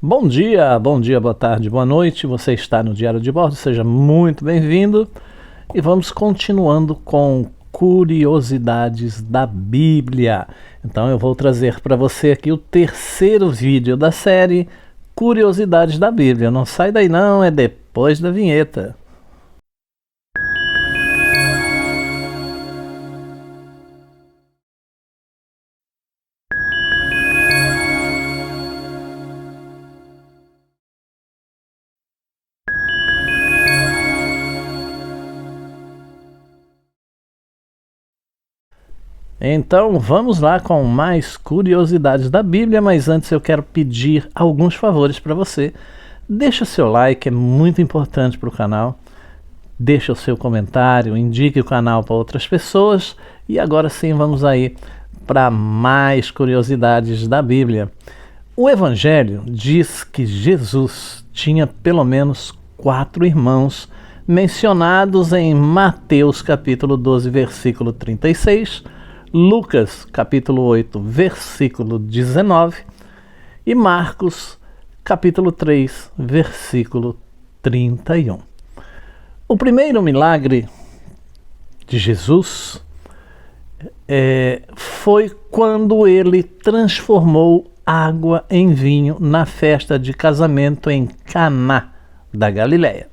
Bom dia, boa tarde, boa noite. Você está no Diário de Bordo, seja muito bem-vindo. E vamos continuando com curiosidades da Bíblia. Então eu vou trazer para você aqui o terceiro vídeo da série Curiosidades da Bíblia. Não sai daí não, é depois da vinheta. Então vamos lá com mais curiosidades da Bíblia, mas antes eu quero pedir alguns favores para você. Deixa seu like, é muito importante para o canal. Deixa o seu comentário, indique o canal para outras pessoas. E agora sim vamos aí para mais curiosidades da Bíblia. O Evangelho diz que Jesus tinha pelo menos 4 irmãos mencionados em Mateus capítulo 12, versículo 36, Lucas capítulo 8, versículo 19 e Marcos capítulo 3, versículo 31. O primeiro milagre de Jesus foi quando ele transformou água em vinho na festa de casamento em Caná da Galileia.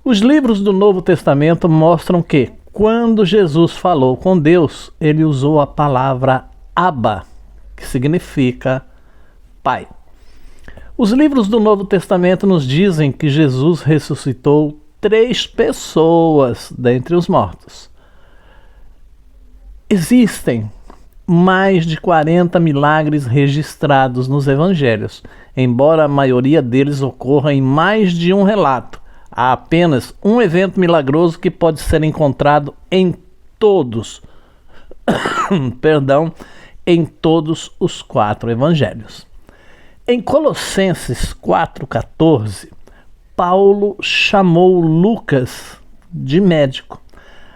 Os livros do Novo Testamento mostram que, quando Jesus falou com Deus, ele usou a palavra Abba, que significa Pai. Os livros do Novo Testamento nos dizem que Jesus ressuscitou 3 pessoas dentre os mortos. Existem mais de 40 milagres registrados nos evangelhos, embora a maioria deles ocorra em mais de um relato. Há apenas um evento milagroso que pode ser encontrado em todos, em todos os 4 evangelhos. Em Colossenses 4,14, Paulo chamou Lucas de médico.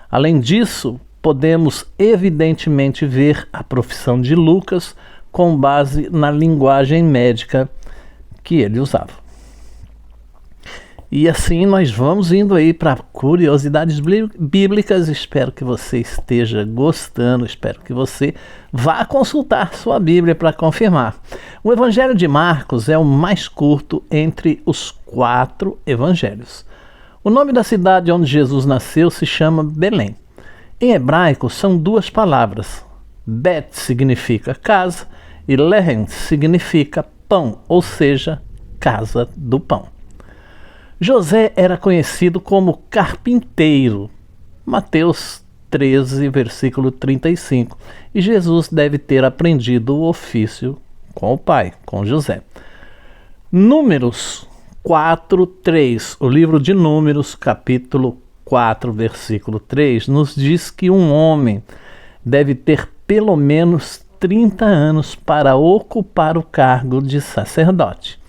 Além disso, podemos evidentemente ver a profissão de Lucas com base na linguagem médica que ele usava. E assim nós vamos indo aí para curiosidades bíblicas. Espero que você esteja gostando, espero que você vá consultar sua Bíblia para confirmar. O Evangelho de Marcos é o mais curto entre os 4 evangelhos. O nome da cidade onde Jesus nasceu se chama Belém. Em hebraico são 2 palavras. Bet significa casa e Lehem significa pão, ou seja, casa do pão. José era conhecido como carpinteiro, Mateus 13, versículo 35, e Jesus deve ter aprendido o ofício com o pai, com José. Números 4, 3, o livro de Números, capítulo 4, versículo 3, nos diz que um homem deve ter pelo menos 30 anos para ocupar o cargo de sacerdote.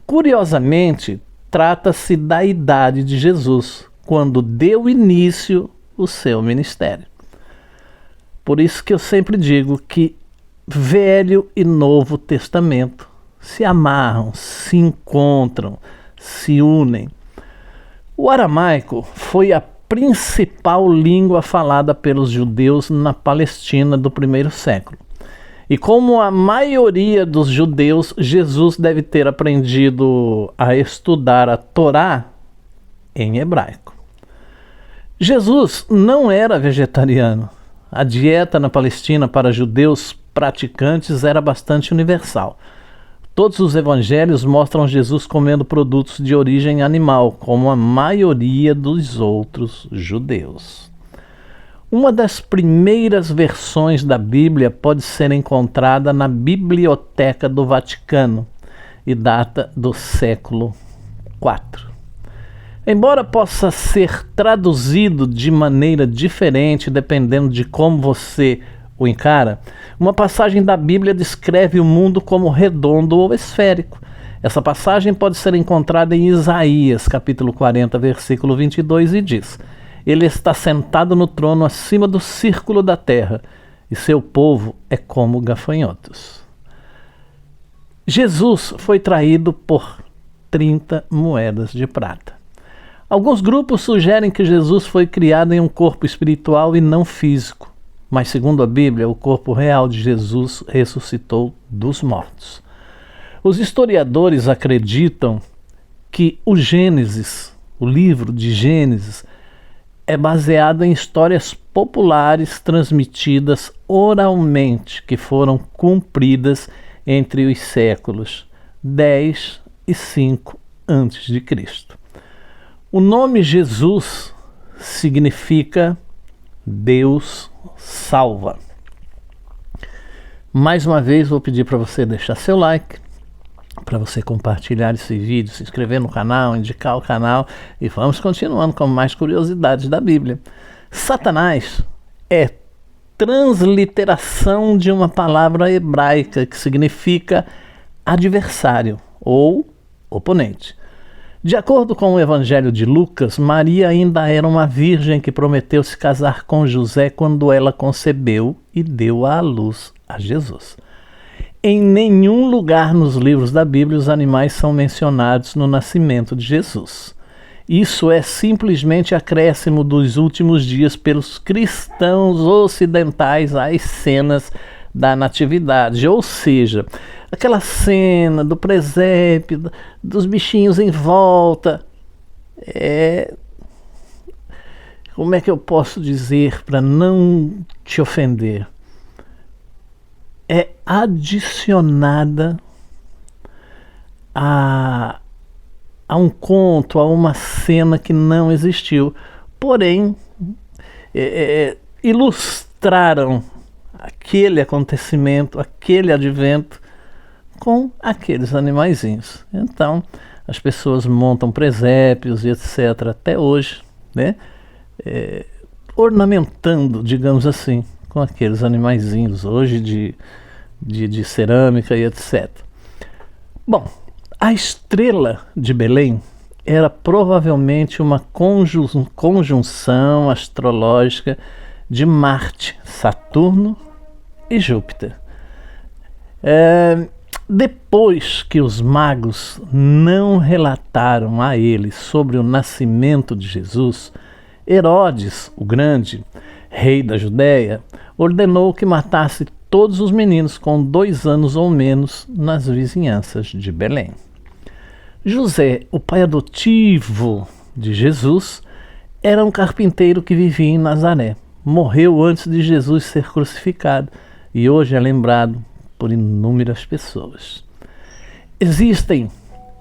Curiosamente, trata-se da idade de Jesus, quando deu início o seu ministério. Por isso que eu sempre digo que Velho e Novo Testamento se amarram, se encontram, se unem. O aramaico foi a principal língua falada pelos judeus na Palestina do primeiro século. E como a maioria dos judeus, Jesus deve ter aprendido a estudar a Torá em hebraico. Jesus não era vegetariano. A dieta na Palestina para judeus praticantes era bastante universal. Todos os evangelhos mostram Jesus comendo produtos de origem animal, como a maioria dos outros judeus. Uma das primeiras versões da Bíblia pode ser encontrada na Biblioteca do Vaticano e data do século IV. Embora possa ser traduzido de maneira diferente dependendo de como você o encara, uma passagem da Bíblia descreve o mundo como redondo ou esférico. Essa passagem pode ser encontrada em Isaías, capítulo 40, versículo 22, e diz: Ele está sentado no trono acima do círculo da terra, e seu povo é como gafanhotos. Jesus foi traído por 30 moedas de prata. Alguns grupos sugerem que Jesus foi criado em um corpo espiritual e não físico, mas segundo a Bíblia, o corpo real de Jesus ressuscitou dos mortos. Os historiadores acreditam que o Gênesis, o livro de Gênesis, é baseado em histórias populares transmitidas oralmente, que foram cumpridas entre os séculos 10 e 5 a.C. O nome Jesus significa Deus salva. Mais uma vez vou pedir para você deixar seu like, para você compartilhar esse vídeo, se inscrever no canal, indicar o canal e vamos continuando com mais curiosidades da Bíblia. Satanás é transliteração de uma palavra hebraica que significa adversário ou oponente. De acordo com o Evangelho de Lucas, Maria ainda era uma virgem que prometeu se casar com José quando ela concebeu e deu à luz a Jesus. Em nenhum lugar nos livros da Bíblia os animais são mencionados no nascimento de Jesus. Isso é simplesmente acréscimo dos últimos dias pelos cristãos ocidentais às cenas da natividade, ou seja, aquela cena do presépio, dos bichinhos em volta. Como é que eu posso dizer para não te ofender? É adicionada a um conto, a uma cena que não existiu. Porém, ilustraram aquele acontecimento, aquele advento com aqueles animaizinhos. Então, as pessoas montam presépios e etc. até hoje, né? Ornamentando, digamos assim, com aqueles animaizinhos, hoje de cerâmica e etc. Bom, a estrela de Belém era provavelmente uma conjunção astrológica de Marte, Saturno e Júpiter. Depois que os magos não relataram a ele sobre o nascimento de Jesus, Herodes, o Grande, rei da Judéia, ordenou que matasse todos os meninos com 2 anos ou menos nas vizinhanças de Belém. José, o pai adotivo de Jesus, era um carpinteiro que vivia em Nazaré. Morreu antes de Jesus ser crucificado e hoje é lembrado por inúmeras pessoas. Existem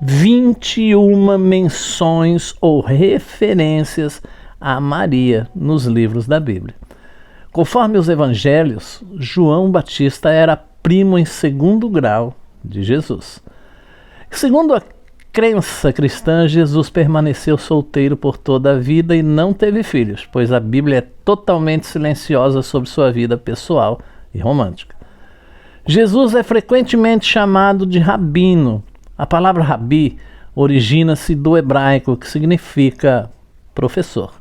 21 menções ou referências a Maria nos livros da Bíblia. Conforme os evangelhos, João Batista era primo em 2º grau de Jesus. Segundo a crença cristã, Jesus permaneceu solteiro por toda a vida e não teve filhos, pois a Bíblia é totalmente silenciosa sobre sua vida pessoal e romântica. Jesus é frequentemente chamado de rabino. A palavra rabi origina-se do hebraico, que significa professor.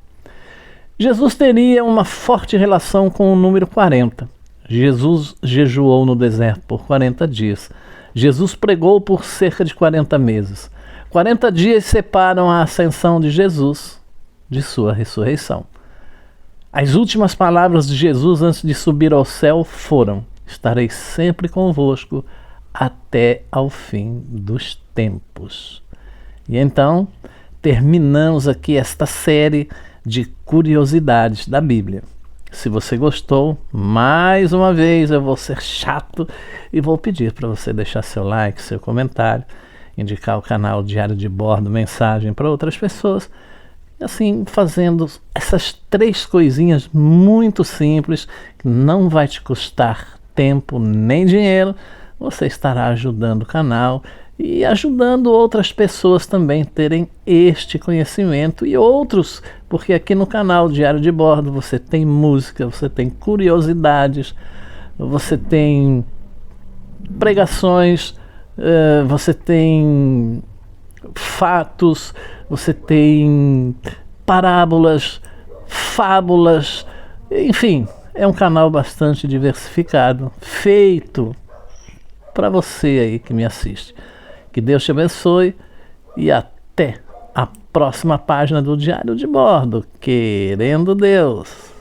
Jesus teria uma forte relação com o número 40. Jesus jejuou no deserto por 40 dias. Jesus pregou por cerca de 40 meses. 40 dias separam a ascensão de Jesus de sua ressurreição. As últimas palavras de Jesus antes de subir ao céu foram: estarei sempre convosco até ao fim dos tempos. E então, terminamos aqui esta série de curiosidades da Bíblia. Se você gostou, mais uma vez eu vou ser chato e vou pedir para você deixar seu like, seu comentário, indicar o canal Diário de Bordo, mensagem para outras pessoas. Assim, fazendo essas 3 coisinhas muito simples, que não vai te custar tempo nem dinheiro, você estará ajudando o canal e ajudando outras pessoas também a terem este conhecimento e outros, porque aqui no canal Diário de Bordo você tem música, você tem curiosidades, você tem pregações, você tem fatos, você tem parábolas, fábulas, enfim, é um canal bastante diversificado, feito para você aí que me assiste. Que Deus te abençoe e até a próxima página do Diário de Bordo, querendo Deus.